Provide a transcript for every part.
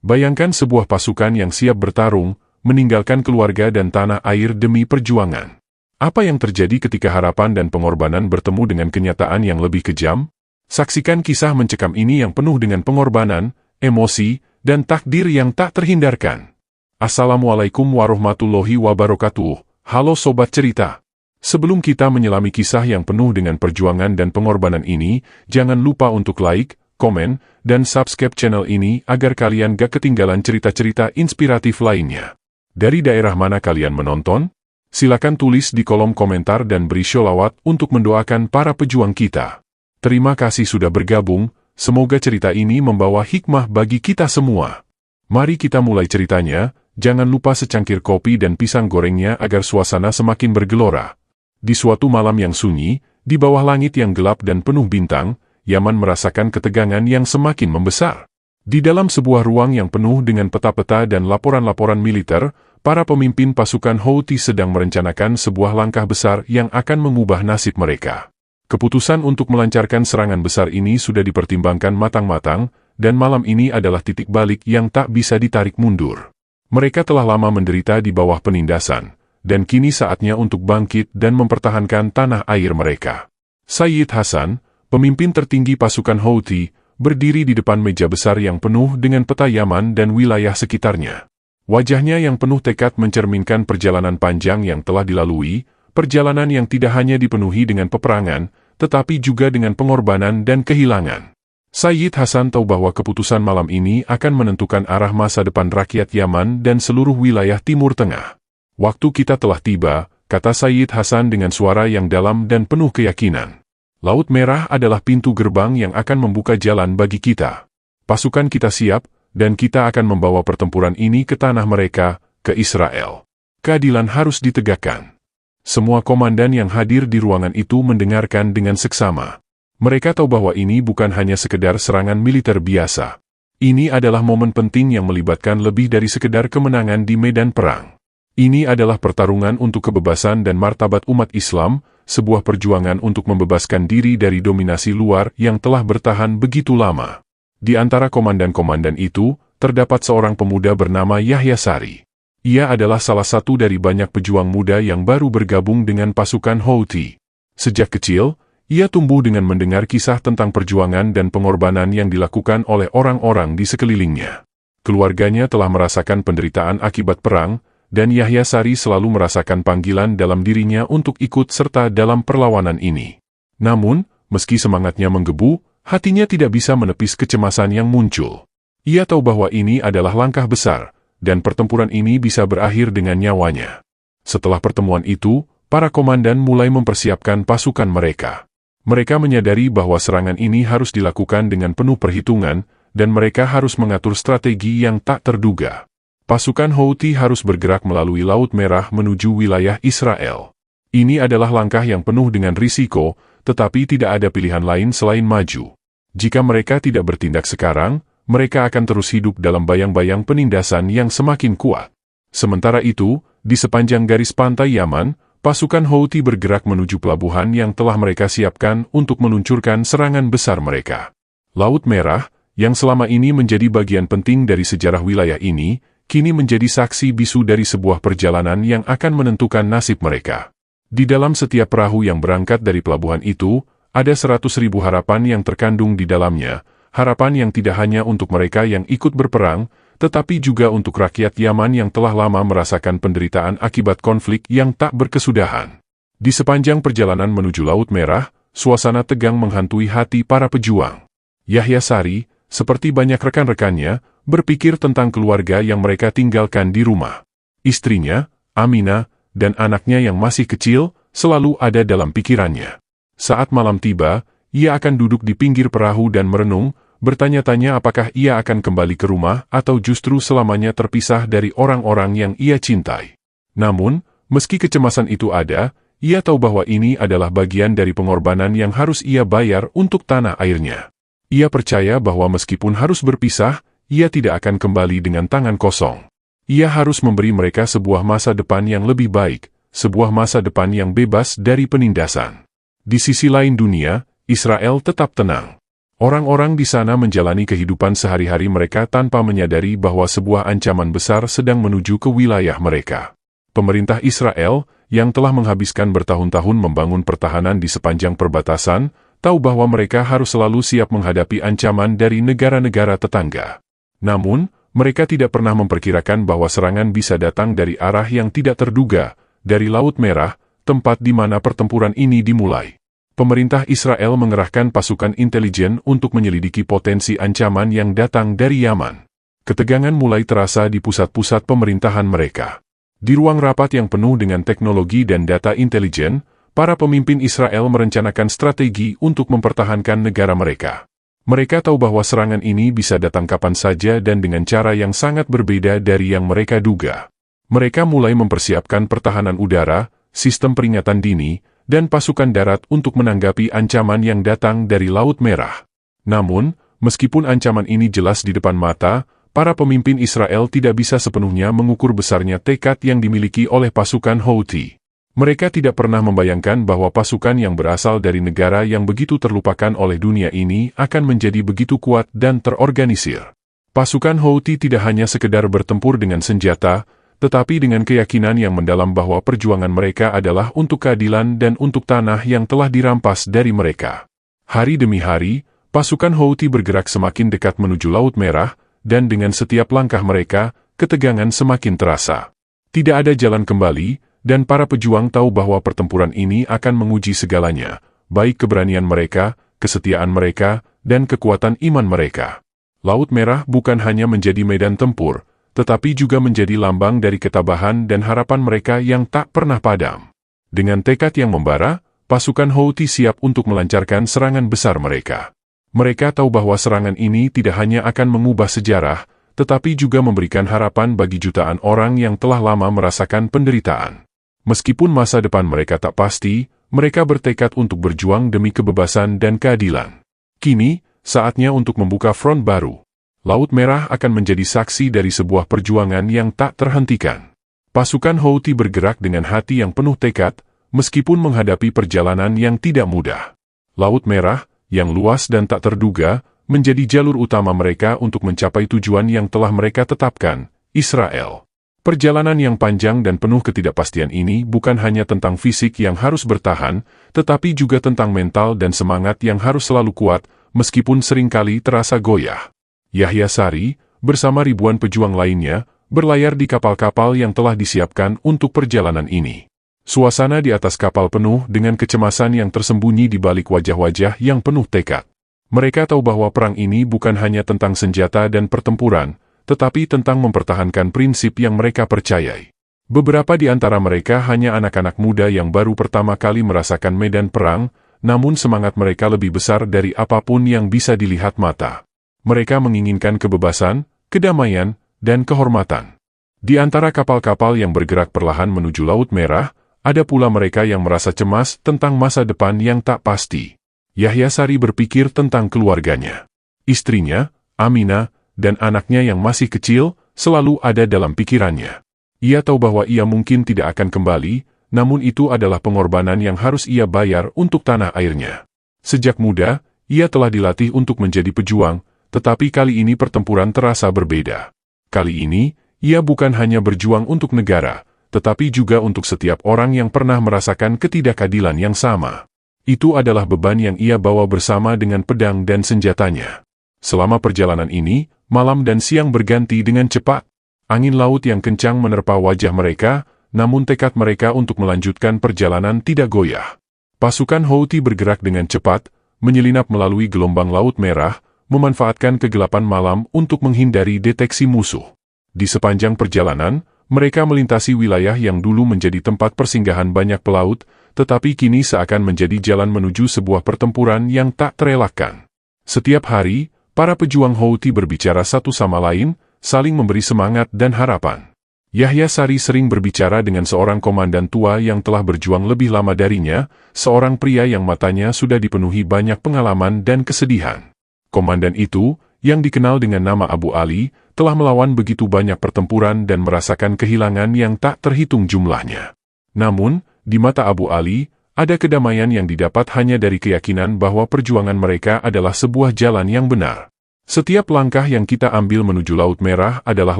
Bayangkan sebuah pasukan yang siap bertarung, meninggalkan keluarga dan tanah air demi perjuangan. Apa yang terjadi ketika harapan dan pengorbanan bertemu dengan kenyataan yang lebih kejam? Saksikan kisah mencekam ini yang penuh dengan pengorbanan, emosi, dan takdir yang tak terhindarkan. Assalamualaikum warahmatullahi wabarakatuh. Halo Sobat Cerita. Sebelum kita menyelami kisah yang penuh dengan perjuangan dan pengorbanan ini, jangan lupa untuk like, komen, dan subscribe channel ini agar kalian gak ketinggalan cerita-cerita inspiratif lainnya. Dari daerah mana kalian menonton? Silakan tulis di kolom komentar dan beri sholawat untuk mendoakan para pejuang kita. Terima kasih sudah bergabung, semoga cerita ini membawa hikmah bagi kita semua. Mari kita mulai ceritanya, jangan lupa secangkir kopi dan pisang gorengnya agar suasana semakin bergelora. Di suatu malam yang sunyi, di bawah langit yang gelap dan penuh bintang, Yaman merasakan ketegangan yang semakin membesar. Di dalam sebuah ruang yang penuh dengan peta-peta dan laporan-laporan militer, para pemimpin pasukan Houthi sedang merencanakan sebuah langkah besar yang akan mengubah nasib mereka. Keputusan untuk melancarkan serangan besar ini sudah dipertimbangkan matang-matang, dan malam ini adalah titik balik yang tak bisa ditarik mundur. Mereka telah lama menderita di bawah penindasan, dan kini saatnya untuk bangkit dan mempertahankan tanah air mereka. Sayyid Hasan, pemimpin tertinggi pasukan Houthi, berdiri di depan meja besar yang penuh dengan peta Yaman dan wilayah sekitarnya. Wajahnya yang penuh tekad mencerminkan perjalanan panjang yang telah dilalui, perjalanan yang tidak hanya dipenuhi dengan peperangan, tetapi juga dengan pengorbanan dan kehilangan. Sayyid Hasan tahu bahwa keputusan malam ini akan menentukan arah masa depan rakyat Yaman dan seluruh wilayah Timur Tengah. Waktu kita telah tiba, kata Sayyid Hasan dengan suara yang dalam dan penuh keyakinan. Laut Merah adalah pintu gerbang yang akan membuka jalan bagi kita. Pasukan kita siap, dan kita akan membawa pertempuran ini ke tanah mereka, ke Israel. Keadilan harus ditegakkan. Semua komandan yang hadir di ruangan itu mendengarkan dengan seksama. Mereka tahu bahwa ini bukan hanya sekedar serangan militer biasa. Ini adalah momen penting yang melibatkan lebih dari sekedar kemenangan di medan perang. Ini adalah pertarungan untuk kebebasan dan martabat umat Islam, sebuah perjuangan untuk membebaskan diri dari dominasi luar yang telah bertahan begitu lama. Di antara komandan-komandan itu, terdapat seorang pemuda bernama Yahya Sari. Ia adalah salah satu dari banyak pejuang muda yang baru bergabung dengan pasukan Houthi. Sejak kecil, ia tumbuh dengan mendengar kisah tentang perjuangan dan pengorbanan yang dilakukan oleh orang-orang di sekelilingnya. Keluarganya telah merasakan penderitaan akibat perang, dan Yahya Sari selalu merasakan panggilan dalam dirinya untuk ikut serta dalam perlawanan ini. Namun, meski semangatnya menggebu, hatinya tidak bisa menepis kecemasan yang muncul. Ia tahu bahwa ini adalah langkah besar, dan pertempuran ini bisa berakhir dengan nyawanya. Setelah pertemuan itu, para komandan mulai mempersiapkan pasukan mereka. Mereka menyadari bahwa serangan ini harus dilakukan dengan penuh perhitungan, dan mereka harus mengatur strategi yang tak terduga. Pasukan Houthi harus bergerak melalui Laut Merah menuju wilayah Israel. Ini adalah langkah yang penuh dengan risiko, tetapi tidak ada pilihan lain selain maju. Jika mereka tidak bertindak sekarang, mereka akan terus hidup dalam bayang-bayang penindasan yang semakin kuat. Sementara itu, di sepanjang garis pantai Yaman, pasukan Houthi bergerak menuju pelabuhan yang telah mereka siapkan untuk meluncurkan serangan besar mereka. Laut Merah, yang selama ini menjadi bagian penting dari sejarah wilayah ini, kini menjadi saksi bisu dari sebuah perjalanan yang akan menentukan nasib mereka. Di dalam setiap perahu yang berangkat dari pelabuhan itu, ada 100.000 harapan yang terkandung di dalamnya, harapan yang tidak hanya untuk mereka yang ikut berperang, tetapi juga untuk rakyat Yaman yang telah lama merasakan penderitaan akibat konflik yang tak berkesudahan. Di sepanjang perjalanan menuju Laut Merah, suasana tegang menghantui hati para pejuang. Yahya Sari, seperti banyak rekan-rekannya, berpikir tentang keluarga yang mereka tinggalkan di rumah. Istrinya, Aminah, dan anaknya yang masih kecil, selalu ada dalam pikirannya. Saat malam tiba, ia akan duduk di pinggir perahu dan merenung, bertanya-tanya apakah ia akan kembali ke rumah atau justru selamanya terpisah dari orang-orang yang ia cintai. Namun, meski kecemasan itu ada, ia tahu bahwa ini adalah bagian dari pengorbanan yang harus ia bayar untuk tanah airnya. Ia percaya bahwa meskipun harus berpisah, ia tidak akan kembali dengan tangan kosong. Ia harus memberi mereka sebuah masa depan yang lebih baik, sebuah masa depan yang bebas dari penindasan. Di sisi lain dunia, Israel tetap tenang. Orang-orang di sana menjalani kehidupan sehari-hari mereka tanpa menyadari bahwa sebuah ancaman besar sedang menuju ke wilayah mereka. Pemerintah Israel, yang telah menghabiskan bertahun-tahun membangun pertahanan di sepanjang perbatasan, tahu bahwa mereka harus selalu siap menghadapi ancaman dari negara-negara tetangga. Namun, mereka tidak pernah memperkirakan bahwa serangan bisa datang dari arah yang tidak terduga, dari Laut Merah, tempat di mana pertempuran ini dimulai. Pemerintah Israel mengerahkan pasukan intelijen untuk menyelidiki potensi ancaman yang datang dari Yaman. Ketegangan mulai terasa di pusat-pusat pemerintahan mereka. Di ruang rapat yang penuh dengan teknologi dan data intelijen, para pemimpin Israel merencanakan strategi untuk mempertahankan negara mereka. Mereka tahu bahwa serangan ini bisa datang kapan saja dan dengan cara yang sangat berbeda dari yang mereka duga. Mereka mulai mempersiapkan pertahanan udara, sistem peringatan dini, dan pasukan darat untuk menanggapi ancaman yang datang dari Laut Merah. Namun, meskipun ancaman ini jelas di depan mata, para pemimpin Israel tidak bisa sepenuhnya mengukur besarnya tekad yang dimiliki oleh pasukan Houthi. Mereka tidak pernah membayangkan bahwa pasukan yang berasal dari negara yang begitu terlupakan oleh dunia ini akan menjadi begitu kuat dan terorganisir. Pasukan Houthi tidak hanya sekedar bertempur dengan senjata, tetapi dengan keyakinan yang mendalam bahwa perjuangan mereka adalah untuk keadilan dan untuk tanah yang telah dirampas dari mereka. Hari demi hari, pasukan Houthi bergerak semakin dekat menuju Laut Merah, dan dengan setiap langkah mereka, ketegangan semakin terasa. Tidak ada jalan kembali, dan para pejuang tahu bahwa pertempuran ini akan menguji segalanya, baik keberanian mereka, kesetiaan mereka, dan kekuatan iman mereka. Laut Merah bukan hanya menjadi medan tempur, tetapi juga menjadi lambang dari ketabahan dan harapan mereka yang tak pernah padam. Dengan tekad yang membara, pasukan Houthi siap untuk melancarkan serangan besar mereka. Mereka tahu bahwa serangan ini tidak hanya akan mengubah sejarah, tetapi juga memberikan harapan bagi jutaan orang yang telah lama merasakan penderitaan. Meskipun masa depan mereka tak pasti, mereka bertekad untuk berjuang demi kebebasan dan keadilan. Kini, saatnya untuk membuka front baru. Laut Merah akan menjadi saksi dari sebuah perjuangan yang tak terhentikan. Pasukan Houthi bergerak dengan hati yang penuh tekad, meskipun menghadapi perjalanan yang tidak mudah. Laut Merah, yang luas dan tak terduga, menjadi jalur utama mereka untuk mencapai tujuan yang telah mereka tetapkan, Israel. Perjalanan yang panjang dan penuh ketidakpastian ini bukan hanya tentang fisik yang harus bertahan, tetapi juga tentang mental dan semangat yang harus selalu kuat, meskipun seringkali terasa goyah. Yahya Sari, bersama ribuan pejuang lainnya, berlayar di kapal-kapal yang telah disiapkan untuk perjalanan ini. Suasana di atas kapal penuh dengan kecemasan yang tersembunyi di balik wajah-wajah yang penuh tekad. Mereka tahu bahwa perang ini bukan hanya tentang senjata dan pertempuran, tetapi tentang mempertahankan prinsip yang mereka percayai. Beberapa di antara mereka hanya anak-anak muda yang baru pertama kali merasakan medan perang, namun semangat mereka lebih besar dari apapun yang bisa dilihat mata. Mereka menginginkan kebebasan, kedamaian, dan kehormatan. Di antara kapal-kapal yang bergerak perlahan menuju Laut Merah, ada pula mereka yang merasa cemas tentang masa depan yang tak pasti. Yahya Sari berpikir tentang keluarganya. Istrinya, Aminah, dan anaknya yang masih kecil, selalu ada dalam pikirannya. Ia tahu bahwa ia mungkin tidak akan kembali, namun itu adalah pengorbanan yang harus ia bayar untuk tanah airnya. Sejak muda, ia telah dilatih untuk menjadi pejuang, tetapi kali ini pertempuran terasa berbeda. Kali ini, ia bukan hanya berjuang untuk negara, tetapi juga untuk setiap orang yang pernah merasakan ketidakadilan yang sama. Itu adalah beban yang ia bawa bersama dengan pedang dan senjatanya. Selama perjalanan ini, malam dan siang berganti dengan cepat. Angin laut yang kencang menerpa wajah mereka, namun tekad mereka untuk melanjutkan perjalanan tidak goyah. Pasukan Houthi bergerak dengan cepat, menyelinap melalui gelombang Laut Merah, memanfaatkan kegelapan malam untuk menghindari deteksi musuh. Di sepanjang perjalanan, mereka melintasi wilayah yang dulu menjadi tempat persinggahan banyak pelaut, tetapi kini seakan menjadi jalan menuju sebuah pertempuran yang tak terelakkan. Setiap hari, para pejuang Houthi berbicara satu sama lain, saling memberi semangat dan harapan. Yahya Sari sering berbicara dengan seorang komandan tua yang telah berjuang lebih lama darinya, seorang pria yang matanya sudah dipenuhi banyak pengalaman dan kesedihan. Komandan itu, yang dikenal dengan nama Abu Ali, telah melawan begitu banyak pertempuran dan merasakan kehilangan yang tak terhitung jumlahnya. Namun, di mata Abu Ali, Ada kedamaian yang didapat hanya dari keyakinan bahwa perjuangan mereka adalah sebuah jalan yang benar. Setiap langkah yang kita ambil menuju Laut Merah adalah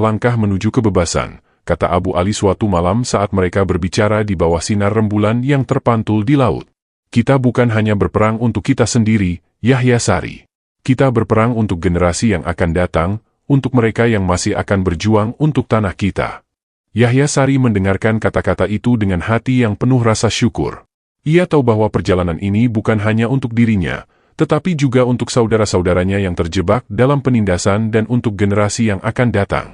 langkah menuju kebebasan, kata Abu Ali suatu malam saat mereka berbicara di bawah sinar rembulan yang terpantul di laut. Kita bukan hanya berperang untuk kita sendiri, Yahya Sari. Kita berperang untuk generasi yang akan datang, untuk mereka yang masih akan berjuang untuk tanah kita. Yahya Sari mendengarkan kata-kata itu dengan hati yang penuh rasa syukur. Ia tahu bahwa perjalanan ini bukan hanya untuk dirinya, tetapi juga untuk saudara-saudaranya yang terjebak dalam penindasan dan untuk generasi yang akan datang.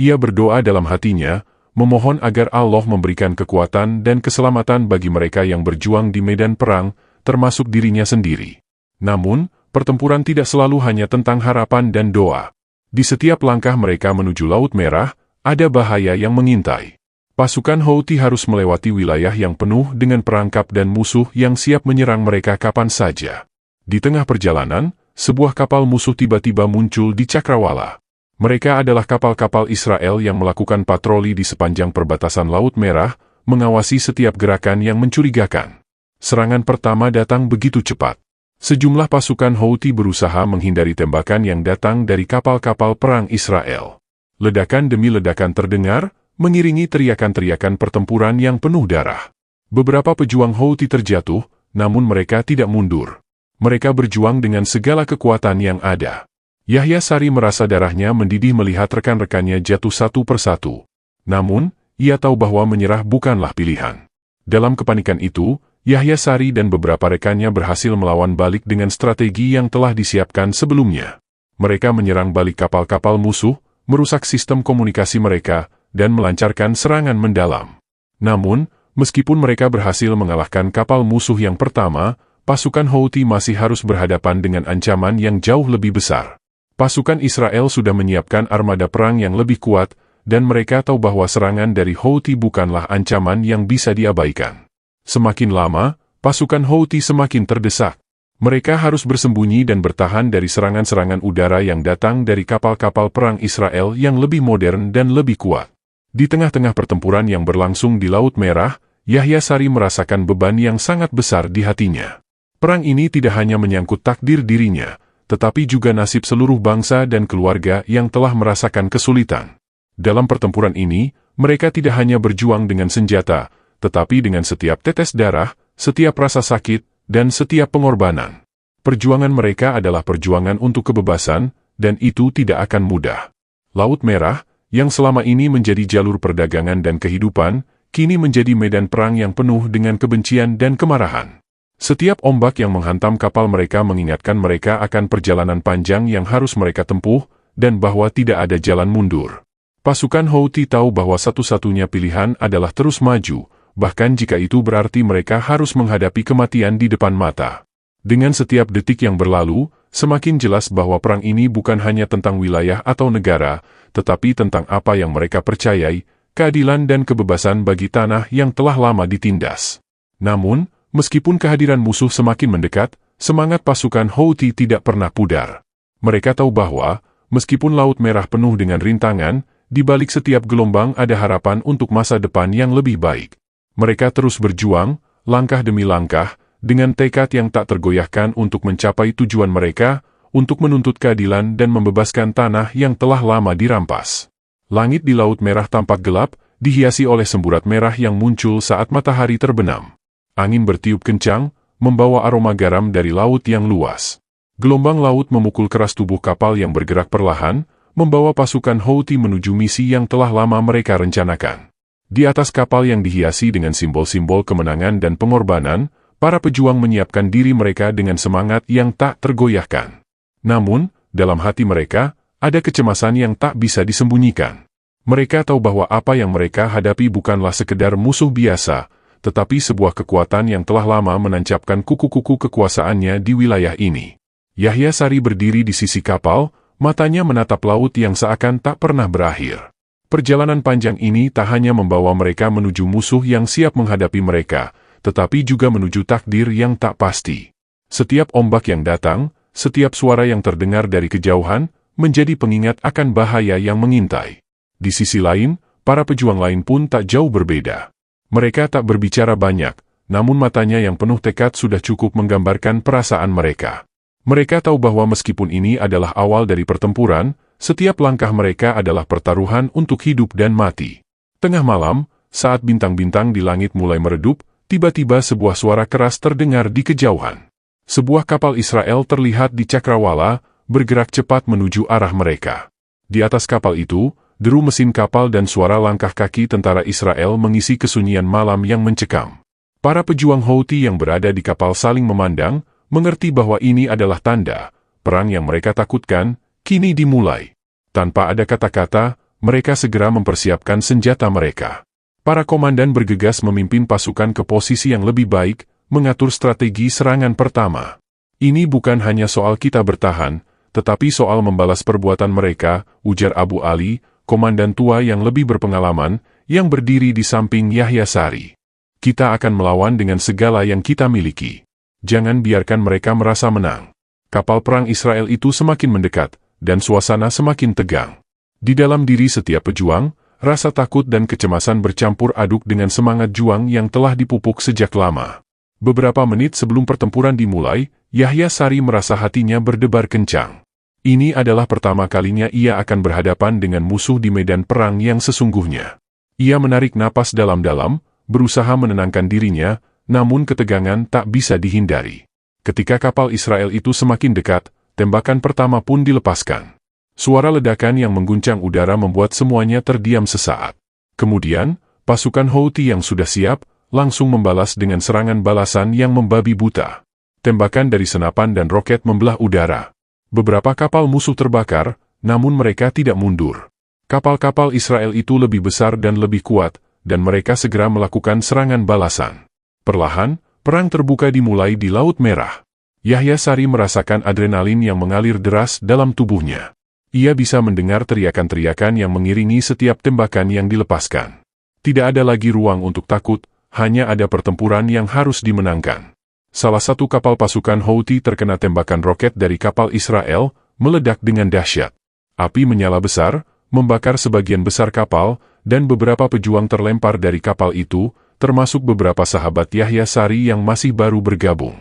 Ia berdoa dalam hatinya, memohon agar Allah memberikan kekuatan dan keselamatan bagi mereka yang berjuang di medan perang, termasuk dirinya sendiri. Namun, pertempuran tidak selalu hanya tentang harapan dan doa. Di setiap langkah mereka menuju Laut Merah, ada bahaya yang mengintai. Pasukan Houthi harus melewati wilayah yang penuh dengan perangkap dan musuh yang siap menyerang mereka kapan saja. Di tengah perjalanan, sebuah kapal musuh tiba-tiba muncul di cakrawala. Mereka adalah kapal-kapal Israel yang melakukan patroli di sepanjang perbatasan Laut Merah, mengawasi setiap gerakan yang mencurigakan. Serangan pertama datang begitu cepat. Sejumlah pasukan Houthi berusaha menghindari tembakan yang datang dari kapal-kapal perang Israel. Ledakan demi ledakan terdengar, mengiringi teriakan-teriakan pertempuran yang penuh darah. Beberapa pejuang Houthi terjatuh, namun mereka tidak mundur. Mereka berjuang dengan segala kekuatan yang ada. Yahya Sari merasa darahnya mendidih melihat rekan-rekannya jatuh satu persatu. Namun, ia tahu bahwa menyerah bukanlah pilihan. Dalam kepanikan itu, Yahya Sari dan beberapa rekannya berhasil melawan balik dengan strategi yang telah disiapkan sebelumnya. Mereka menyerang balik kapal-kapal musuh, merusak sistem komunikasi mereka, dan melancarkan serangan mendalam. Namun, meskipun mereka berhasil mengalahkan kapal musuh yang pertama, pasukan Houthi masih harus berhadapan dengan ancaman yang jauh lebih besar. Pasukan Israel sudah menyiapkan armada perang yang lebih kuat, dan mereka tahu bahwa serangan dari Houthi bukanlah ancaman yang bisa diabaikan. Semakin lama, pasukan Houthi semakin terdesak. Mereka harus bersembunyi dan bertahan dari serangan-serangan udara yang datang dari kapal-kapal perang Israel yang lebih modern dan lebih kuat. Di tengah-tengah pertempuran yang berlangsung di Laut Merah, Yahya Sari merasakan beban yang sangat besar di hatinya. Perang ini tidak hanya menyangkut takdir dirinya, tetapi juga nasib seluruh bangsa dan keluarga yang telah merasakan kesulitan. Dalam pertempuran ini, mereka tidak hanya berjuang dengan senjata, tetapi dengan setiap tetes darah, setiap rasa sakit, dan setiap pengorbanan. Perjuangan mereka adalah perjuangan untuk kebebasan, dan itu tidak akan mudah. Laut Merah, yang selama ini menjadi jalur perdagangan dan kehidupan, kini menjadi medan perang yang penuh dengan kebencian dan kemarahan. Setiap ombak yang menghantam kapal mereka mengingatkan mereka akan perjalanan panjang yang harus mereka tempuh, dan bahwa tidak ada jalan mundur. Pasukan Houthi tahu bahwa satu-satunya pilihan adalah terus maju, bahkan jika itu berarti mereka harus menghadapi kematian di depan mata. Dengan setiap detik yang berlalu, semakin jelas bahwa perang ini bukan hanya tentang wilayah atau negara, tetapi tentang apa yang mereka percayai, keadilan dan kebebasan bagi tanah yang telah lama ditindas. Namun, meskipun kehadiran musuh semakin mendekat, semangat pasukan Houthi tidak pernah pudar. Mereka tahu bahwa, meskipun Laut Merah penuh dengan rintangan, di balik setiap gelombang ada harapan untuk masa depan yang lebih baik. Mereka terus berjuang, langkah demi langkah, dengan tekad yang tak tergoyahkan untuk mencapai tujuan mereka, untuk menuntut keadilan dan membebaskan tanah yang telah lama dirampas. Langit di Laut Merah tampak gelap, dihiasi oleh semburat merah yang muncul saat matahari terbenam. Angin bertiup kencang, membawa aroma garam dari laut yang luas. Gelombang laut memukul keras tubuh kapal yang bergerak perlahan, membawa pasukan Houthi menuju misi yang telah lama mereka rencanakan. Di atas kapal yang dihiasi dengan simbol-simbol kemenangan dan pengorbanan, para pejuang menyiapkan diri mereka dengan semangat yang tak tergoyahkan. Namun, dalam hati mereka, ada kecemasan yang tak bisa disembunyikan. Mereka tahu bahwa apa yang mereka hadapi bukanlah sekedar musuh biasa, tetapi sebuah kekuatan yang telah lama menancapkan kuku-kuku kekuasaannya di wilayah ini. Yahya Sari berdiri di sisi kapal, matanya menatap laut yang seakan tak pernah berakhir. Perjalanan panjang ini tak hanya membawa mereka menuju musuh yang siap menghadapi mereka, tetapi juga menuju takdir yang tak pasti. Setiap ombak yang datang, setiap suara yang terdengar dari kejauhan, menjadi pengingat akan bahaya yang mengintai. Di sisi lain, para pejuang lain pun tak jauh berbeda. Mereka tak berbicara banyak, namun matanya yang penuh tekad sudah cukup menggambarkan perasaan mereka. Mereka tahu bahwa meskipun ini adalah awal dari pertempuran, setiap langkah mereka adalah pertaruhan untuk hidup dan mati. Tengah malam, saat bintang-bintang di langit mulai meredup, tiba-tiba sebuah suara keras terdengar di kejauhan. Sebuah kapal Israel terlihat di cakrawala, bergerak cepat menuju arah mereka. Di atas kapal itu, deru mesin kapal dan suara langkah kaki tentara Israel mengisi kesunyian malam yang mencekam. Para pejuang Houthi yang berada di kapal saling memandang, mengerti bahwa ini adalah tanda perang yang mereka takutkan, kini dimulai. Tanpa ada kata-kata, mereka segera mempersiapkan senjata mereka. Para komandan bergegas memimpin pasukan ke posisi yang lebih baik, mengatur strategi serangan pertama. Ini bukan hanya soal kita bertahan, tetapi soal membalas perbuatan mereka, ujar Abu Ali, komandan tua yang lebih berpengalaman, yang berdiri di samping Yahya Sari. Kita akan melawan dengan segala yang kita miliki. Jangan biarkan mereka merasa menang. Kapal perang Israel itu semakin mendekat, dan suasana semakin tegang. Di dalam diri setiap pejuang, rasa takut dan kecemasan bercampur aduk dengan semangat juang yang telah dipupuk sejak lama. Beberapa menit sebelum pertempuran dimulai, Yahya Sari merasa hatinya berdebar kencang. Ini adalah pertama kalinya ia akan berhadapan dengan musuh di medan perang yang sesungguhnya. Ia menarik napas dalam-dalam, berusaha menenangkan dirinya, namun ketegangan tak bisa dihindari. Ketika kapal Israel itu semakin dekat, tembakan pertama pun dilepaskan. Suara ledakan yang mengguncang udara membuat semuanya terdiam sesaat. Kemudian, pasukan Houthi yang sudah siap, langsung membalas dengan serangan balasan yang membabi buta. Tembakan dari senapan dan roket membelah udara. Beberapa kapal musuh terbakar, namun mereka tidak mundur. Kapal-kapal Israel itu lebih besar dan lebih kuat, dan mereka segera melakukan serangan balasan. Perlahan, perang terbuka dimulai di Laut Merah. Yahya Sari merasakan adrenalin yang mengalir deras dalam tubuhnya. Ia bisa mendengar teriakan-teriakan yang mengiringi setiap tembakan yang dilepaskan. Tidak ada lagi ruang untuk takut, hanya ada pertempuran yang harus dimenangkan. Salah satu kapal pasukan Houthi terkena tembakan roket dari kapal Israel, meledak dengan dahsyat. Api menyala besar, membakar sebagian besar kapal, dan beberapa pejuang terlempar dari kapal itu, termasuk beberapa sahabat Yahya Sari yang masih baru bergabung.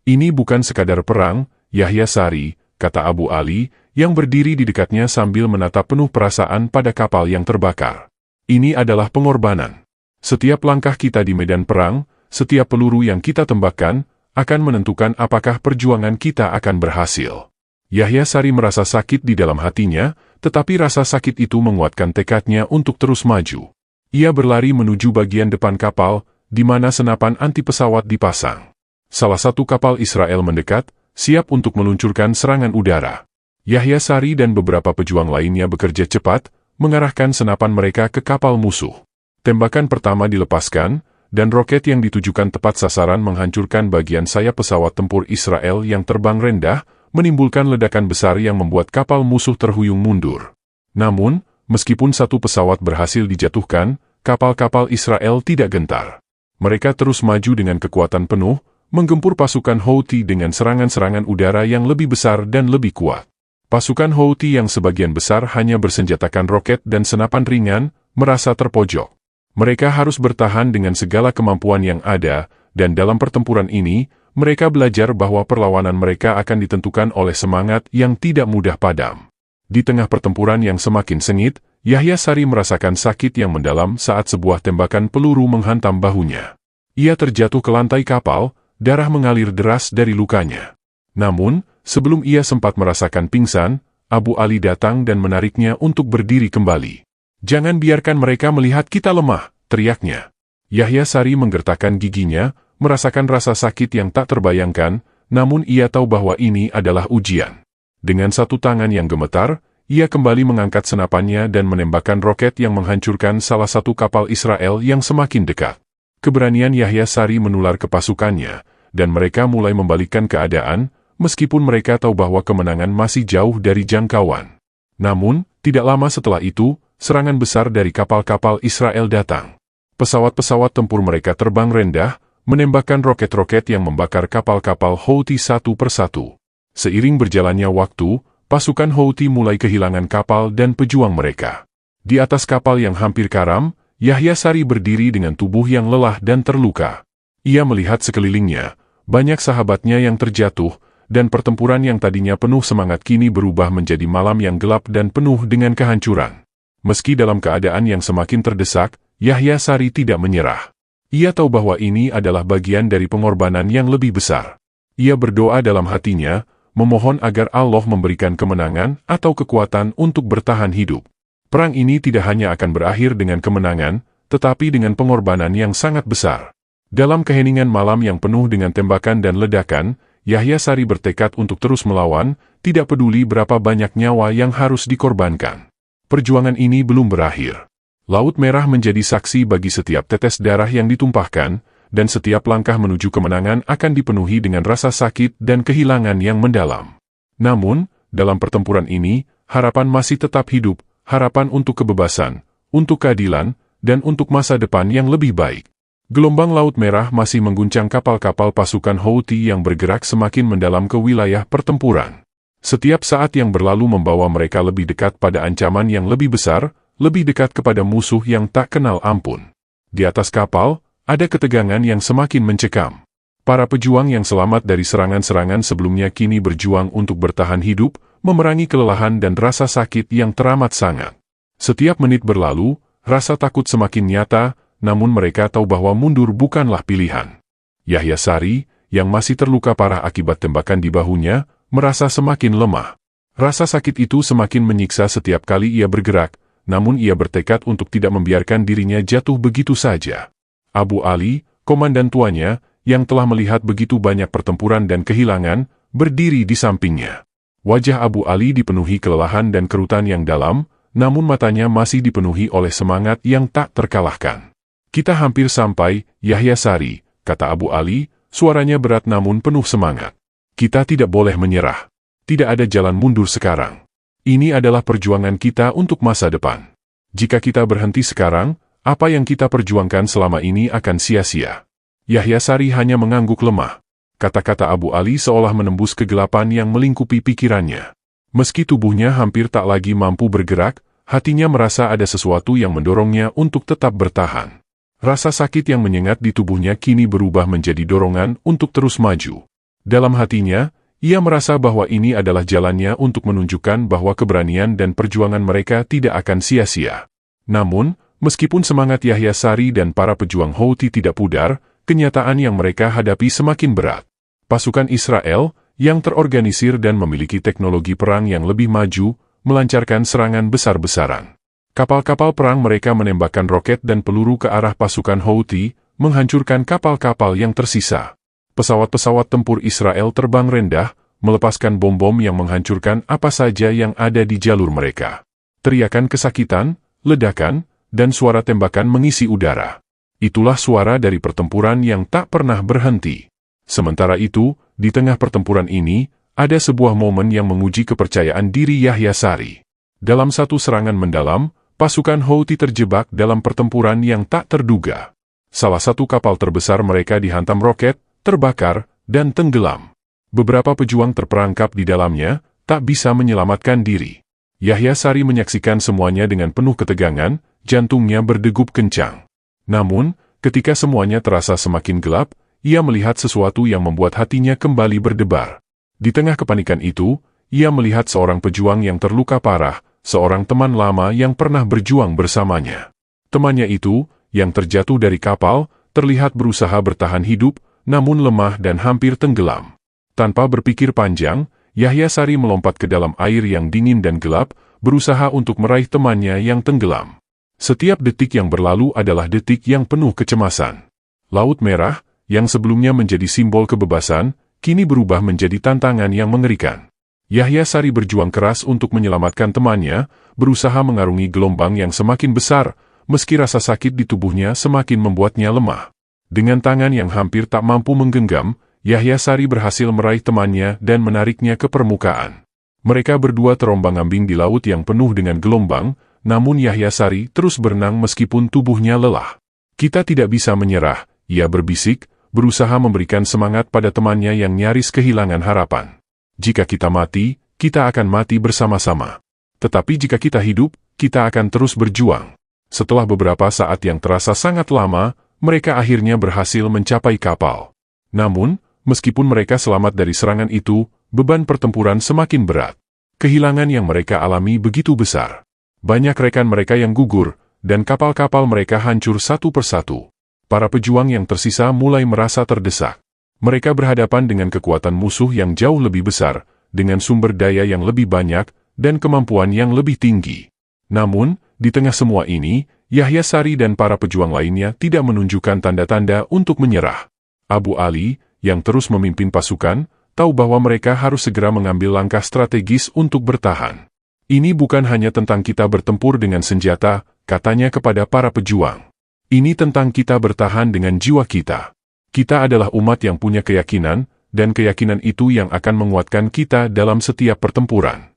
Ini bukan sekadar perang, Yahya Sari, kata Abu Ali, yang berdiri di dekatnya sambil menatap penuh perasaan pada kapal yang terbakar. Ini adalah pengorbanan. Setiap langkah kita di medan perang, setiap peluru yang kita tembakkan, akan menentukan apakah perjuangan kita akan berhasil. Yahya Sari merasa sakit di dalam hatinya, tetapi rasa sakit itu menguatkan tekadnya untuk terus maju. Ia berlari menuju bagian depan kapal, di mana senapan anti pesawat dipasang. Salah satu kapal Israel mendekat, siap untuk meluncurkan serangan udara. Yahya Sari dan beberapa pejuang lainnya bekerja cepat, mengarahkan senapan mereka ke kapal musuh. Tembakan pertama dilepaskan, dan roket yang ditujukan tepat sasaran menghancurkan bagian sayap pesawat tempur Israel yang terbang rendah, menimbulkan ledakan besar yang membuat kapal musuh terhuyung mundur. Namun, meskipun satu pesawat berhasil dijatuhkan, kapal-kapal Israel tidak gentar. Mereka terus maju dengan kekuatan penuh, menggempur pasukan Houthi dengan serangan-serangan udara yang lebih besar dan lebih kuat. Pasukan Houthi yang sebagian besar hanya bersenjatakan roket dan senapan ringan, merasa terpojok. Mereka harus bertahan dengan segala kemampuan yang ada, dan dalam pertempuran ini, mereka belajar bahwa perlawanan mereka akan ditentukan oleh semangat yang tidak mudah padam. Di tengah pertempuran yang semakin sengit, Yahya Sari merasakan sakit yang mendalam saat sebuah tembakan peluru menghantam bahunya. Ia terjatuh ke lantai kapal, darah mengalir deras dari lukanya. Namun, sebelum ia sempat merasakan pingsan, Abu Ali datang dan menariknya untuk berdiri kembali. "Jangan biarkan mereka melihat kita lemah," teriaknya. Yahya Sari menggertakkan giginya, merasakan rasa sakit yang tak terbayangkan, namun ia tahu bahwa ini adalah ujian. Dengan satu tangan yang gemetar, ia kembali mengangkat senapannya dan menembakkan roket yang menghancurkan salah satu kapal Israel yang semakin dekat. Keberanian Yahya Sari menular ke pasukannya, dan mereka mulai membalikkan keadaan, meskipun mereka tahu bahwa kemenangan masih jauh dari jangkauan. Namun, tidak lama setelah itu, serangan besar dari kapal-kapal Israel datang. Pesawat-pesawat tempur mereka terbang rendah, menembakkan roket-roket yang membakar kapal-kapal Houthi satu persatu. Seiring berjalannya waktu, pasukan Houthi mulai kehilangan kapal dan pejuang mereka. Di atas kapal yang hampir karam, Yahya Sari berdiri dengan tubuh yang lelah dan terluka. Ia melihat sekelilingnya, banyak sahabatnya yang terjatuh, dan pertempuran yang tadinya penuh semangat kini berubah menjadi malam yang gelap dan penuh dengan kehancuran. Meski dalam keadaan yang semakin terdesak, Yahya Sari tidak menyerah. Ia tahu bahwa ini adalah bagian dari pengorbanan yang lebih besar. Ia berdoa dalam hatinya, memohon agar Allah memberikan kemenangan atau kekuatan untuk bertahan hidup. Perang ini tidak hanya akan berakhir dengan kemenangan, tetapi dengan pengorbanan yang sangat besar. Dalam keheningan malam yang penuh dengan tembakan dan ledakan, Yahya Sari bertekad untuk terus melawan, tidak peduli berapa banyak nyawa yang harus dikorbankan. Perjuangan ini belum berakhir. Laut Merah menjadi saksi bagi setiap tetes darah yang ditumpahkan, dan setiap langkah menuju kemenangan akan dipenuhi dengan rasa sakit dan kehilangan yang mendalam. Namun, dalam pertempuran ini, harapan masih tetap hidup, harapan untuk kebebasan, untuk keadilan, dan untuk masa depan yang lebih baik. Gelombang Laut Merah masih mengguncang kapal-kapal pasukan Houthi yang bergerak semakin mendalam ke wilayah pertempuran. Setiap saat yang berlalu membawa mereka lebih dekat pada ancaman yang lebih besar, lebih dekat kepada musuh yang tak kenal ampun. Di atas kapal, ada ketegangan yang semakin mencekam. Para pejuang yang selamat dari serangan-serangan sebelumnya kini berjuang untuk bertahan hidup, memerangi kelelahan dan rasa sakit yang teramat sangat. Setiap menit berlalu, rasa takut semakin nyata, namun mereka tahu bahwa mundur bukanlah pilihan. Yahya Sari, yang masih terluka parah akibat tembakan di bahunya, merasa semakin lemah. Rasa sakit itu semakin menyiksa setiap kali ia bergerak, namun ia bertekad untuk tidak membiarkan dirinya jatuh begitu saja. Abu Ali, komandan tuanya, yang telah melihat begitu banyak pertempuran dan kehilangan, berdiri di sampingnya. Wajah Abu Ali dipenuhi kelelahan dan kerutan yang dalam, namun matanya masih dipenuhi oleh semangat yang tak terkalahkan. "Kita hampir sampai, Yahya Sari," kata Abu Ali, suaranya berat namun penuh semangat. "Kita tidak boleh menyerah. Tidak ada jalan mundur sekarang. Ini adalah perjuangan kita untuk masa depan. Jika kita berhenti sekarang, apa yang kita perjuangkan selama ini akan sia-sia." Yahya Sari hanya mengangguk lemah. Kata-kata Abu Ali seolah menembus kegelapan yang melingkupi pikirannya. Meski tubuhnya hampir tak lagi mampu bergerak, hatinya merasa ada sesuatu yang mendorongnya untuk tetap bertahan. Rasa sakit yang menyengat di tubuhnya kini berubah menjadi dorongan untuk terus maju. Dalam hatinya, ia merasa bahwa ini adalah jalannya untuk menunjukkan bahwa keberanian dan perjuangan mereka tidak akan sia-sia. Namun, meskipun semangat Yahya Sari dan para pejuang Houthi tidak pudar, kenyataan yang mereka hadapi semakin berat. Pasukan Israel, yang terorganisir dan memiliki teknologi perang yang lebih maju, melancarkan serangan besar-besaran. Kapal-kapal perang mereka menembakkan roket dan peluru ke arah pasukan Houthi, menghancurkan kapal-kapal yang tersisa. Pesawat-pesawat tempur Israel terbang rendah, melepaskan bom-bom yang menghancurkan apa saja yang ada di jalur mereka. Teriakan kesakitan, ledakan, dan suara tembakan mengisi udara. Itulah suara dari pertempuran yang tak pernah berhenti. Sementara itu, di tengah pertempuran ini, ada sebuah momen yang menguji kepercayaan diri Yahya Sari. Dalam satu serangan mendalam, pasukan Houthi terjebak dalam pertempuran yang tak terduga. Salah satu kapal terbesar mereka dihantam roket, terbakar, dan tenggelam. Beberapa pejuang terperangkap di dalamnya, tak bisa menyelamatkan diri. Yahya Sari menyaksikan semuanya dengan penuh ketegangan, jantungnya berdegup kencang. Namun, ketika semuanya terasa semakin gelap, ia melihat sesuatu yang membuat hatinya kembali berdebar. Di tengah kepanikan itu, ia melihat seorang pejuang yang terluka parah, seorang teman lama yang pernah berjuang bersamanya. Temannya itu, yang terjatuh dari kapal, terlihat berusaha bertahan hidup, namun lemah dan hampir tenggelam. Tanpa berpikir panjang, Yahya Sari melompat ke dalam air yang dingin dan gelap, berusaha untuk meraih temannya yang tenggelam. Setiap detik yang berlalu adalah detik yang penuh kecemasan. Laut Merah, yang sebelumnya menjadi simbol kebebasan, kini berubah menjadi tantangan yang mengerikan. Yahya Sari berjuang keras untuk menyelamatkan temannya, berusaha mengarungi gelombang yang semakin besar, meski rasa sakit di tubuhnya semakin membuatnya lemah. Dengan tangan yang hampir tak mampu menggenggam, Yahya Sari berhasil meraih temannya dan menariknya ke permukaan. Mereka berdua terombang-ambing di laut yang penuh dengan gelombang, namun Yahya Sari terus berenang meskipun tubuhnya lelah. "Kita tidak bisa menyerah," ia berbisik, berusaha memberikan semangat pada temannya yang nyaris kehilangan harapan. "Jika kita mati, kita akan mati bersama-sama. Tetapi jika kita hidup, kita akan terus berjuang." Setelah beberapa saat yang terasa sangat lama, mereka akhirnya berhasil mencapai kapal. Namun, meskipun mereka selamat dari serangan itu, beban pertempuran semakin berat. Kehilangan yang mereka alami begitu besar. Banyak rekan mereka yang gugur, dan kapal-kapal mereka hancur satu persatu. Para pejuang yang tersisa mulai merasa terdesak. Mereka berhadapan dengan kekuatan musuh yang jauh lebih besar, dengan sumber daya yang lebih banyak, dan kemampuan yang lebih tinggi. Namun, di tengah semua ini, Yahya Sari dan para pejuang lainnya tidak menunjukkan tanda-tanda untuk menyerah. Abu Ali, yang terus memimpin pasukan, tahu bahwa mereka harus segera mengambil langkah strategis untuk bertahan. Ini bukan hanya tentang kita bertempur dengan senjata, katanya kepada para pejuang. Ini tentang kita bertahan dengan jiwa kita. Kita adalah umat yang punya keyakinan, dan keyakinan itu yang akan menguatkan kita dalam setiap pertempuran.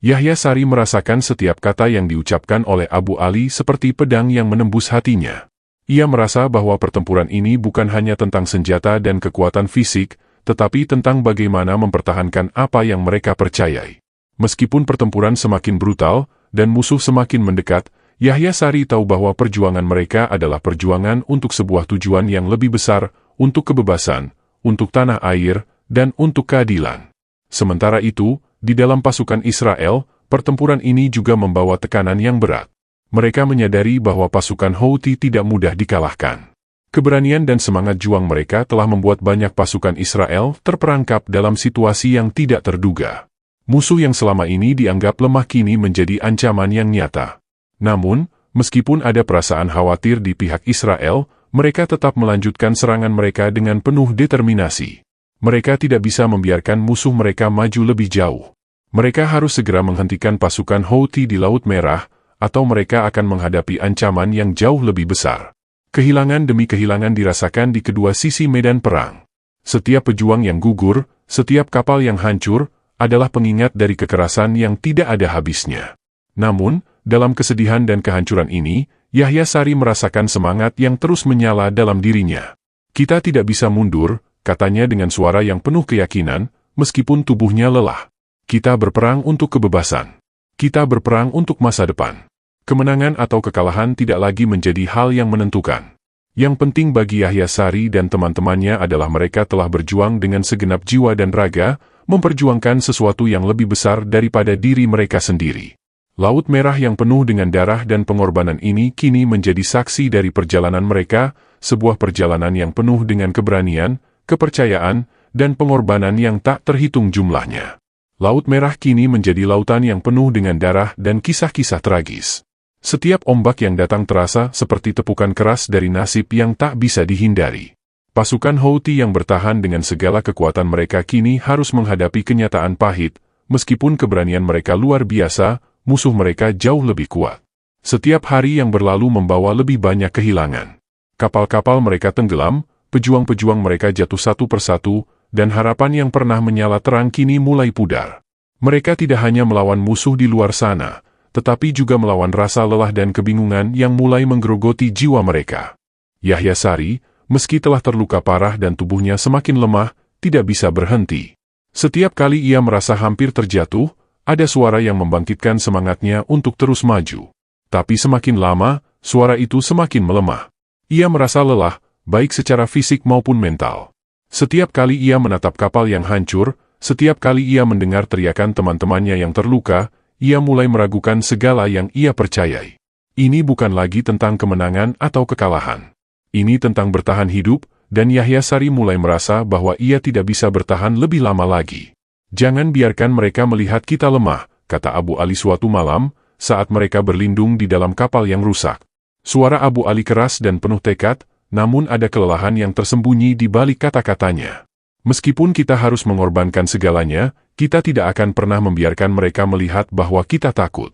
Yahya Sari merasakan setiap kata yang diucapkan oleh Abu Ali seperti pedang yang menembus hatinya. Ia merasa bahwa pertempuran ini bukan hanya tentang senjata dan kekuatan fisik, tetapi tentang bagaimana mempertahankan apa yang mereka percayai. Meskipun pertempuran semakin brutal, dan musuh semakin mendekat, Yahya Sari tahu bahwa perjuangan mereka adalah perjuangan untuk sebuah tujuan yang lebih besar, untuk kebebasan, untuk tanah air, dan untuk keadilan. Sementara itu, di dalam pasukan Israel, pertempuran ini juga membawa tekanan yang berat. Mereka menyadari bahwa pasukan Houthi tidak mudah dikalahkan. Keberanian dan semangat juang mereka telah membuat banyak pasukan Israel terperangkap dalam situasi yang tidak terduga. Musuh yang selama ini dianggap lemah kini menjadi ancaman yang nyata. Namun, meskipun ada perasaan khawatir di pihak Israel, mereka tetap melanjutkan serangan mereka dengan penuh determinasi. Mereka tidak bisa membiarkan musuh mereka maju lebih jauh. Mereka harus segera menghentikan pasukan Houthi di Laut Merah, atau mereka akan menghadapi ancaman yang jauh lebih besar. Kehilangan demi kehilangan dirasakan di kedua sisi medan perang. Setiap pejuang yang gugur, setiap kapal yang hancur, adalah pengingat dari kekerasan yang tidak ada habisnya. Namun, dalam kesedihan dan kehancuran ini, Yahya Sari merasakan semangat yang terus menyala dalam dirinya. Kita tidak bisa mundur, katanya dengan suara yang penuh keyakinan, meskipun tubuhnya lelah. Kita berperang untuk kebebasan. Kita berperang untuk masa depan. Kemenangan atau kekalahan tidak lagi menjadi hal yang menentukan. Yang penting bagi Yahya Sari dan teman-temannya adalah mereka telah berjuang dengan segenap jiwa dan raga, memperjuangkan sesuatu yang lebih besar daripada diri mereka sendiri. Laut Merah yang penuh dengan darah dan pengorbanan ini kini menjadi saksi dari perjalanan mereka, sebuah perjalanan yang penuh dengan keberanian, kepercayaan, dan pengorbanan yang tak terhitung jumlahnya. Laut Merah kini menjadi lautan yang penuh dengan darah dan kisah-kisah tragis. Setiap ombak yang datang terasa seperti tepukan keras dari nasib yang tak bisa dihindari. Pasukan Houthi yang bertahan dengan segala kekuatan mereka kini harus menghadapi kenyataan pahit, meskipun keberanian mereka luar biasa, musuh mereka jauh lebih kuat. Setiap hari yang berlalu membawa lebih banyak kehilangan. Kapal-kapal mereka tenggelam, pejuang-pejuang mereka jatuh satu persatu, dan harapan yang pernah menyala terang kini mulai pudar. Mereka tidak hanya melawan musuh di luar sana, tetapi juga melawan rasa lelah dan kebingungan yang mulai menggerogoti jiwa mereka. Yahya Sari, meski telah terluka parah dan tubuhnya semakin lemah, tidak bisa berhenti. Setiap kali ia merasa hampir terjatuh, ada suara yang membangkitkan semangatnya untuk terus maju. Tapi semakin lama, suara itu semakin melemah. Ia merasa lelah, baik secara fisik maupun mental. Setiap kali ia menatap kapal yang hancur, setiap kali ia mendengar teriakan teman-temannya yang terluka, ia mulai meragukan segala yang ia percayai. Ini bukan lagi tentang kemenangan atau kekalahan. Ini tentang bertahan hidup, dan Yahya Sari mulai merasa bahwa ia tidak bisa bertahan lebih lama lagi. Jangan biarkan mereka melihat kita lemah, kata Abu Ali suatu malam, saat mereka berlindung di dalam kapal yang rusak. Suara Abu Ali keras dan penuh tekad, namun ada kelelahan yang tersembunyi di balik kata-katanya. Meskipun kita harus mengorbankan segalanya, kita tidak akan pernah membiarkan mereka melihat bahwa kita takut.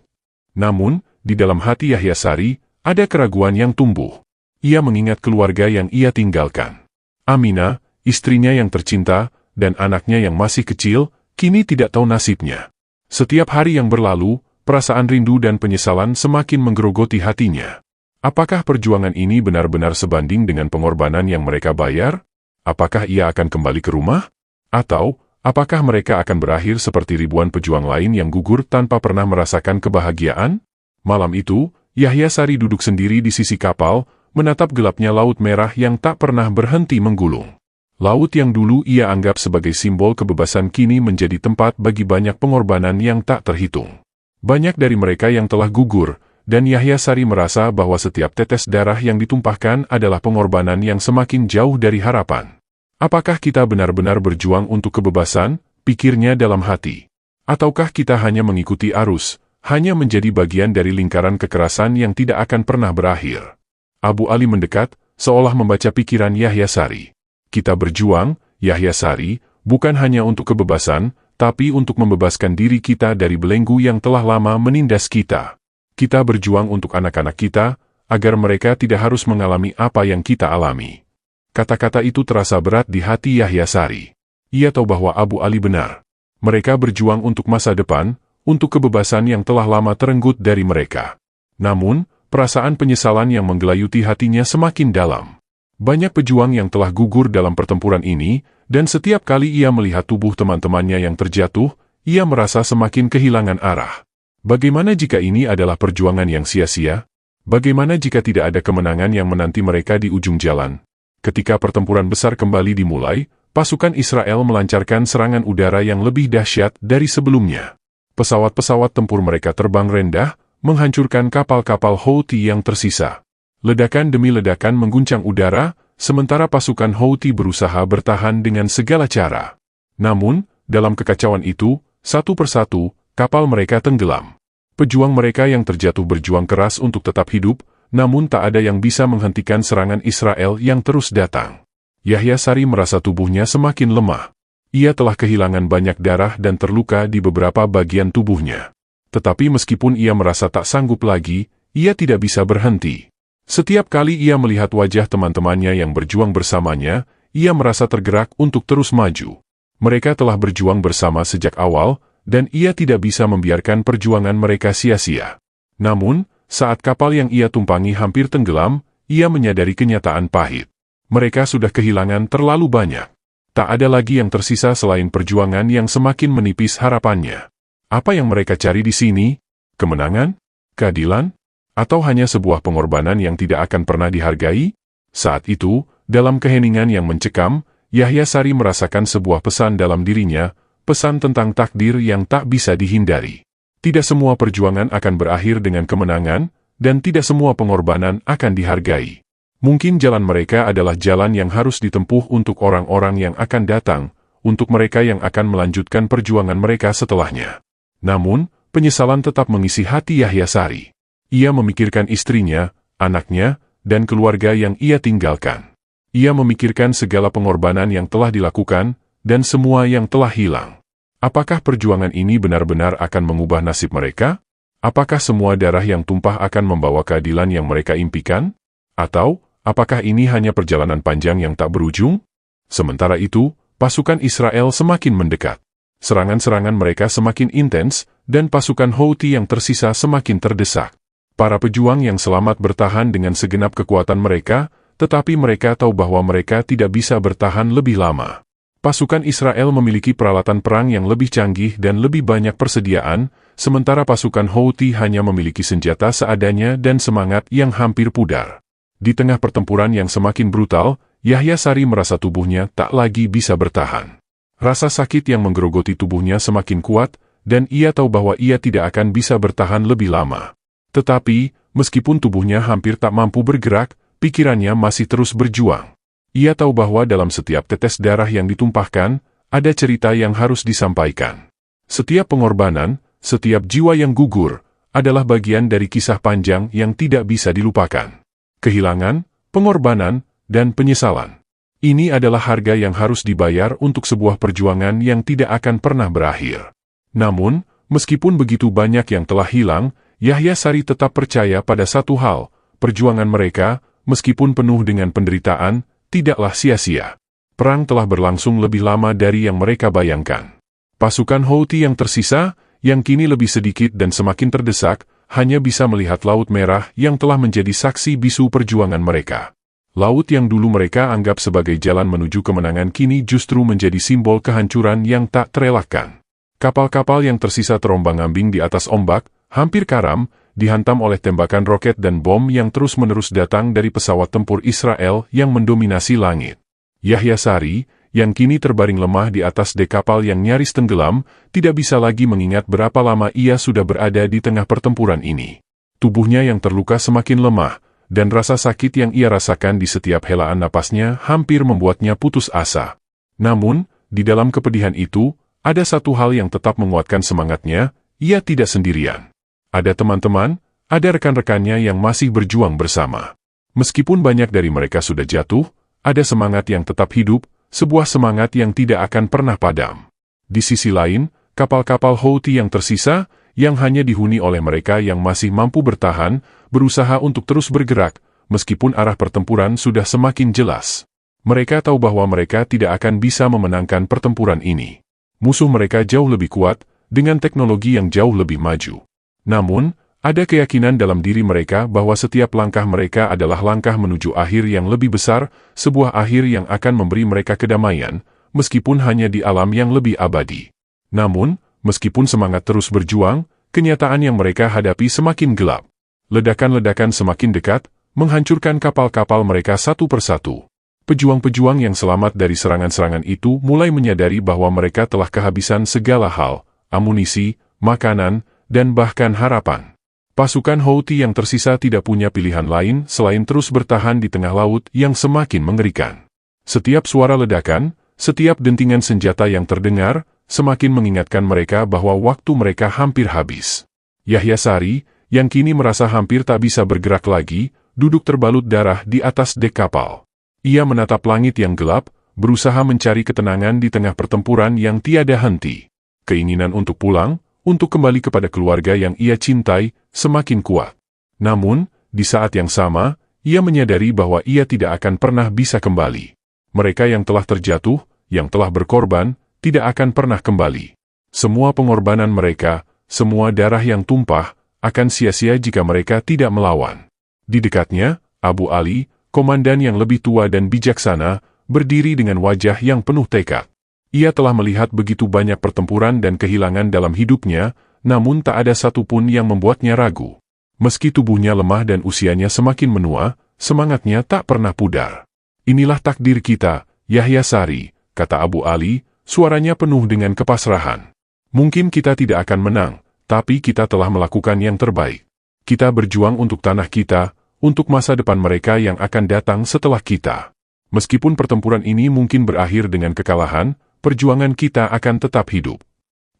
Namun, di dalam hati Yahya Sari, ada keraguan yang tumbuh. Ia mengingat keluarga yang ia tinggalkan. Aminah, istrinya yang tercinta, dan anaknya yang masih kecil, kini tidak tahu nasibnya. Setiap hari yang berlalu, perasaan rindu dan penyesalan semakin menggerogoti hatinya. Apakah perjuangan ini benar-benar sebanding dengan pengorbanan yang mereka bayar? Apakah ia akan kembali ke rumah? Atau, apakah mereka akan berakhir seperti ribuan pejuang lain yang gugur tanpa pernah merasakan kebahagiaan? Malam itu, Yahya Sari duduk sendiri di sisi kapal, menatap gelapnya Laut Merah yang tak pernah berhenti menggulung. Laut yang dulu ia anggap sebagai simbol kebebasan kini menjadi tempat bagi banyak pengorbanan yang tak terhitung. Banyak dari mereka yang telah gugur, dan Yahya Sari merasa bahwa setiap tetes darah yang ditumpahkan adalah pengorbanan yang semakin jauh dari harapan. Apakah kita benar-benar berjuang untuk kebebasan? Pikirnya dalam hati. Ataukah kita hanya mengikuti arus, hanya menjadi bagian dari lingkaran kekerasan yang tidak akan pernah berakhir? Abu Ali mendekat, seolah membaca pikiran Yahya Sari. Kita berjuang, Yahya Sari, bukan hanya untuk kebebasan, tapi untuk membebaskan diri kita dari belenggu yang telah lama menindas kita. Kita berjuang untuk anak-anak kita, agar mereka tidak harus mengalami apa yang kita alami. Kata-kata itu terasa berat di hati Yahya Sari. Ia tahu bahwa Abu Ali benar. Mereka berjuang untuk masa depan, untuk kebebasan yang telah lama terenggut dari mereka. Namun, perasaan penyesalan yang menggelayuti hatinya semakin dalam. Banyak pejuang yang telah gugur dalam pertempuran ini, dan setiap kali ia melihat tubuh teman-temannya yang terjatuh, ia merasa semakin kehilangan arah. Bagaimana jika ini adalah perjuangan yang sia-sia? Bagaimana jika tidak ada kemenangan yang menanti mereka di ujung jalan? Ketika pertempuran besar kembali dimulai, pasukan Israel melancarkan serangan udara yang lebih dahsyat dari sebelumnya. Pesawat-pesawat tempur mereka terbang rendah, menghancurkan kapal-kapal Houthi yang tersisa. Ledakan demi ledakan mengguncang udara, sementara pasukan Houthi berusaha bertahan dengan segala cara. Namun, dalam kekacauan itu, satu persatu, kapal mereka tenggelam. Pejuang mereka yang terjatuh berjuang keras untuk tetap hidup, namun tak ada yang bisa menghentikan serangan Israel yang terus datang. Yahya Sari merasa tubuhnya semakin lemah. Ia telah kehilangan banyak darah dan terluka di beberapa bagian tubuhnya. Tetapi meskipun ia merasa tak sanggup lagi, ia tidak bisa berhenti. Setiap kali ia melihat wajah teman-temannya yang berjuang bersamanya, ia merasa tergerak untuk terus maju. Mereka telah berjuang bersama sejak awal, dan ia tidak bisa membiarkan perjuangan mereka sia-sia. Namun, saat kapal yang ia tumpangi hampir tenggelam, ia menyadari kenyataan pahit. Mereka sudah kehilangan terlalu banyak. Tak ada lagi yang tersisa selain perjuangan yang semakin menipis harapannya. Apa yang mereka cari di sini? Kemenangan? Keadilan? Atau hanya sebuah pengorbanan yang tidak akan pernah dihargai? Saat itu, dalam keheningan yang mencekam, Yahya Sari merasakan sebuah pesan dalam dirinya, pesan tentang takdir yang tak bisa dihindari. Tidak semua perjuangan akan berakhir dengan kemenangan, dan tidak semua pengorbanan akan dihargai. Mungkin jalan mereka adalah jalan yang harus ditempuh untuk orang-orang yang akan datang, untuk mereka yang akan melanjutkan perjuangan mereka setelahnya. Namun, penyesalan tetap mengisi hati Yahya Sari. Ia memikirkan istrinya, anaknya, dan keluarga yang ia tinggalkan. Ia memikirkan segala pengorbanan yang telah dilakukan, dan semua yang telah hilang. Apakah perjuangan ini benar-benar akan mengubah nasib mereka? Apakah semua darah yang tumpah akan membawa keadilan yang mereka impikan? Atau, apakah ini hanya perjalanan panjang yang tak berujung? Sementara itu, pasukan Israel semakin mendekat. Serangan-serangan mereka semakin intens, dan pasukan Houthi yang tersisa semakin terdesak. Para pejuang yang selamat bertahan dengan segenap kekuatan mereka, tetapi mereka tahu bahwa mereka tidak bisa bertahan lebih lama. Pasukan Israel memiliki peralatan perang yang lebih canggih dan lebih banyak persediaan, sementara pasukan Houthi hanya memiliki senjata seadanya dan semangat yang hampir pudar. Di tengah pertempuran yang semakin brutal, Yahya Sari merasa tubuhnya tak lagi bisa bertahan. Rasa sakit yang menggerogoti tubuhnya semakin kuat, dan ia tahu bahwa ia tidak akan bisa bertahan lebih lama. Tetapi, meskipun tubuhnya hampir tak mampu bergerak, pikirannya masih terus berjuang. Ia tahu bahwa dalam setiap tetes darah yang ditumpahkan, ada cerita yang harus disampaikan. Setiap pengorbanan, setiap jiwa yang gugur, adalah bagian dari kisah panjang yang tidak bisa dilupakan. Kehilangan, pengorbanan, dan penyesalan. Ini adalah harga yang harus dibayar untuk sebuah perjuangan yang tidak akan pernah berakhir. Namun, meskipun begitu banyak yang telah hilang, Yahya Sari tetap percaya pada satu hal, perjuangan mereka, meskipun penuh dengan penderitaan, tidaklah sia-sia. Perang telah berlangsung lebih lama dari yang mereka bayangkan. Pasukan Houthi yang tersisa, yang kini lebih sedikit dan semakin terdesak, hanya bisa melihat Laut Merah yang telah menjadi saksi bisu perjuangan mereka. Laut yang dulu mereka anggap sebagai jalan menuju kemenangan kini justru menjadi simbol kehancuran yang tak terelakkan. Kapal-kapal yang tersisa terombang-ambing di atas ombak, hampir karam, dihantam oleh tembakan roket dan bom yang terus-menerus datang dari pesawat tempur Israel yang mendominasi langit. Yahya Sari, yang kini terbaring lemah di atas dek kapal yang nyaris tenggelam, tidak bisa lagi mengingat berapa lama ia sudah berada di tengah pertempuran ini. Tubuhnya yang terluka semakin lemah, dan rasa sakit yang ia rasakan di setiap helaan napasnya hampir membuatnya putus asa. Namun, di dalam kepedihan itu, ada satu hal yang tetap menguatkan semangatnya, ia tidak sendirian. Ada teman-teman, ada rekan-rekannya yang masih berjuang bersama. Meskipun banyak dari mereka sudah jatuh, ada semangat yang tetap hidup, sebuah semangat yang tidak akan pernah padam. Di sisi lain, kapal-kapal Houthi yang tersisa, yang hanya dihuni oleh mereka yang masih mampu bertahan, berusaha untuk terus bergerak, meskipun arah pertempuran sudah semakin jelas. Mereka tahu bahwa mereka tidak akan bisa memenangkan pertempuran ini. Musuh mereka jauh lebih kuat, dengan teknologi yang jauh lebih maju. Namun, ada keyakinan dalam diri mereka bahwa setiap langkah mereka adalah langkah menuju akhir yang lebih besar, sebuah akhir yang akan memberi mereka kedamaian, meskipun hanya di alam yang lebih abadi. Namun, meskipun semangat terus berjuang, kenyataan yang mereka hadapi semakin gelap. Ledakan-ledakan semakin dekat, menghancurkan kapal-kapal mereka satu persatu. Pejuang-pejuang yang selamat dari serangan-serangan itu mulai menyadari bahwa mereka telah kehabisan segala hal, amunisi, makanan, dan bahkan harapan. Pasukan Houthi yang tersisa tidak punya pilihan lain selain terus bertahan di tengah laut yang semakin mengerikan. Setiap suara ledakan, setiap dentingan senjata yang terdengar, semakin mengingatkan mereka bahwa waktu mereka hampir habis. Yahya Sari, yang kini merasa hampir tak bisa bergerak lagi, duduk terbalut darah di atas dek kapal. Ia menatap langit yang gelap, berusaha mencari ketenangan di tengah pertempuran yang tiada henti. Keinginan untuk pulang, untuk kembali kepada keluarga yang ia cintai, semakin kuat. Namun, di saat yang sama, ia menyadari bahwa ia tidak akan pernah bisa kembali. Mereka yang telah terjatuh, yang telah berkorban, tidak akan pernah kembali. Semua pengorbanan mereka, semua darah yang tumpah, akan sia-sia jika mereka tidak melawan. Di dekatnya, Abu Ali, komandan yang lebih tua dan bijaksana, berdiri dengan wajah yang penuh tekad. Ia telah melihat begitu banyak pertempuran dan kehilangan dalam hidupnya, namun tak ada satupun yang membuatnya ragu. Meski tubuhnya lemah dan usianya semakin menua, semangatnya tak pernah pudar. Inilah takdir kita, Yahya Sari, kata Abu Ali, suaranya penuh dengan kepasrahan. Mungkin kita tidak akan menang, tapi kita telah melakukan yang terbaik. Kita berjuang untuk tanah kita, untuk masa depan mereka yang akan datang setelah kita. Meskipun pertempuran ini mungkin berakhir dengan kekalahan, perjuangan kita akan tetap hidup.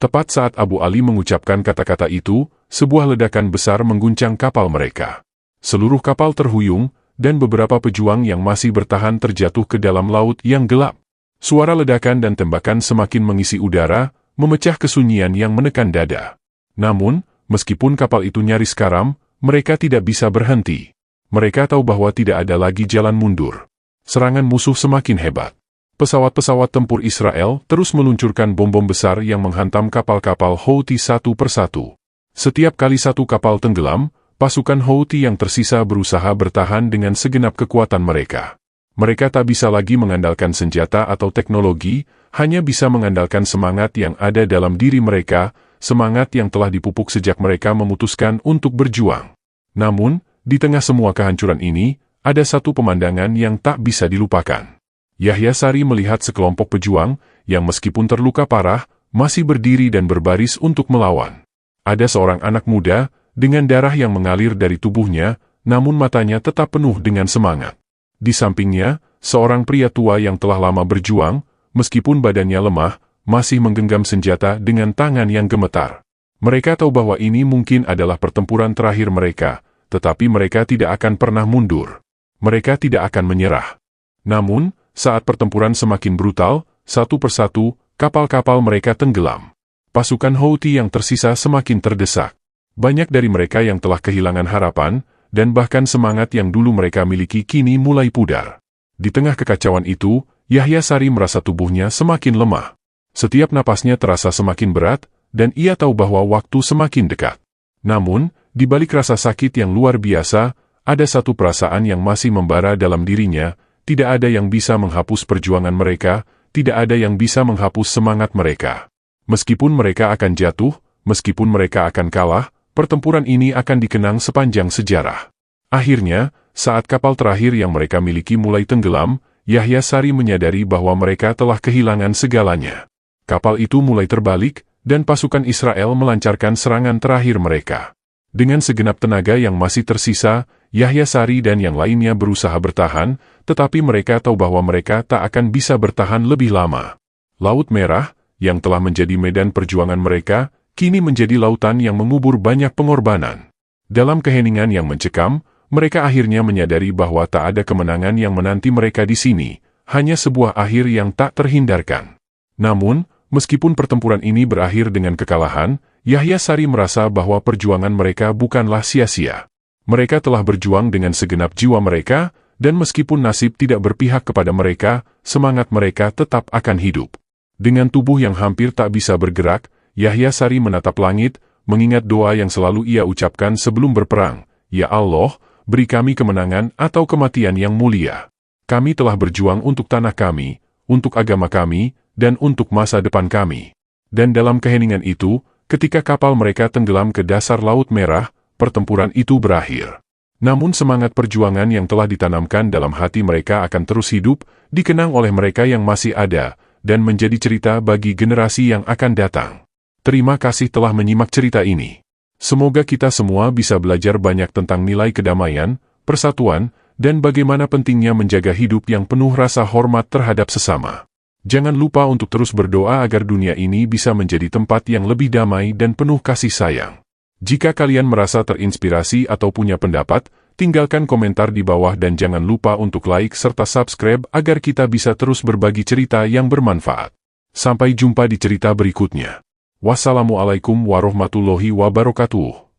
Tepat saat Abu Ali mengucapkan kata-kata itu, sebuah ledakan besar mengguncang kapal mereka. Seluruh kapal terhuyung, dan beberapa pejuang yang masih bertahan terjatuh ke dalam laut yang gelap. Suara ledakan dan tembakan semakin mengisi udara, memecah kesunyian yang menekan dada. Namun, meskipun kapal itu nyaris karam, mereka tidak bisa berhenti. Mereka tahu bahwa tidak ada lagi jalan mundur. Serangan musuh semakin hebat. Pesawat-pesawat tempur Israel terus meluncurkan bom-bom besar yang menghantam kapal-kapal Houthi satu persatu. Setiap kali satu kapal tenggelam, pasukan Houthi yang tersisa berusaha bertahan dengan segenap kekuatan mereka. Mereka tak bisa lagi mengandalkan senjata atau teknologi, hanya bisa mengandalkan semangat yang ada dalam diri mereka, semangat yang telah dipupuk sejak mereka memutuskan untuk berjuang. Namun, di tengah semua kehancuran ini, ada satu pemandangan yang tak bisa dilupakan. Yahya Sari melihat sekelompok pejuang, yang meskipun terluka parah, masih berdiri dan berbaris untuk melawan. Ada seorang anak muda, dengan darah yang mengalir dari tubuhnya, namun matanya tetap penuh dengan semangat. Di sampingnya, seorang pria tua yang telah lama berjuang, meskipun badannya lemah, masih menggenggam senjata dengan tangan yang gemetar. Mereka tahu bahwa ini mungkin adalah pertempuran terakhir mereka, tetapi mereka tidak akan pernah mundur. Mereka tidak akan menyerah. Namun, saat pertempuran semakin brutal, satu persatu, kapal-kapal mereka tenggelam. Pasukan Houthi yang tersisa semakin terdesak. Banyak dari mereka yang telah kehilangan harapan, dan bahkan semangat yang dulu mereka miliki kini mulai pudar. Di tengah kekacauan itu, Yahya Sari merasa tubuhnya semakin lemah. Setiap napasnya terasa semakin berat, dan ia tahu bahwa waktu semakin dekat. Namun, di balik rasa sakit yang luar biasa, ada satu perasaan yang masih membara dalam dirinya. Tidak ada yang bisa menghapus perjuangan mereka, tidak ada yang bisa menghapus semangat mereka. Meskipun mereka akan jatuh, meskipun mereka akan kalah, pertempuran ini akan dikenang sepanjang sejarah. Akhirnya, saat kapal terakhir yang mereka miliki mulai tenggelam, Yahya Sari menyadari bahwa mereka telah kehilangan segalanya. Kapal itu mulai terbalik, dan pasukan Israel melancarkan serangan terakhir mereka. Dengan segenap tenaga yang masih tersisa, Yahya Sari dan yang lainnya berusaha bertahan, tetapi mereka tahu bahwa mereka tak akan bisa bertahan lebih lama. Laut Merah, yang telah menjadi medan perjuangan mereka, kini menjadi lautan yang mengubur banyak pengorbanan. Dalam keheningan yang mencekam, mereka akhirnya menyadari bahwa tak ada kemenangan yang menanti mereka di sini, hanya sebuah akhir yang tak terhindarkan. Namun, meskipun pertempuran ini berakhir dengan kekalahan, Yahya Sari merasa bahwa perjuangan mereka bukanlah sia-sia. Mereka telah berjuang dengan segenap jiwa mereka, dan meskipun nasib tidak berpihak kepada mereka, semangat mereka tetap akan hidup. Dengan tubuh yang hampir tak bisa bergerak, Yahya Sari menatap langit, mengingat doa yang selalu ia ucapkan sebelum berperang, "Ya Allah, beri kami kemenangan atau kematian yang mulia. Kami telah berjuang untuk tanah kami, untuk agama kami, dan untuk masa depan kami." Dan dalam keheningan itu, ketika kapal mereka tenggelam ke dasar Laut Merah, pertempuran itu berakhir. Namun semangat perjuangan yang telah ditanamkan dalam hati mereka akan terus hidup, dikenang oleh mereka yang masih ada, dan menjadi cerita bagi generasi yang akan datang. Terima kasih telah menyimak cerita ini. Semoga kita semua bisa belajar banyak tentang nilai kedamaian, persatuan, dan bagaimana pentingnya menjaga hidup yang penuh rasa hormat terhadap sesama. Jangan lupa untuk terus berdoa agar dunia ini bisa menjadi tempat yang lebih damai dan penuh kasih sayang. Jika kalian merasa terinspirasi atau punya pendapat, tinggalkan komentar di bawah dan jangan lupa untuk like serta subscribe agar kita bisa terus berbagi cerita yang bermanfaat. Sampai jumpa di cerita berikutnya. Wassalamualaikum warahmatullahi wabarakatuh.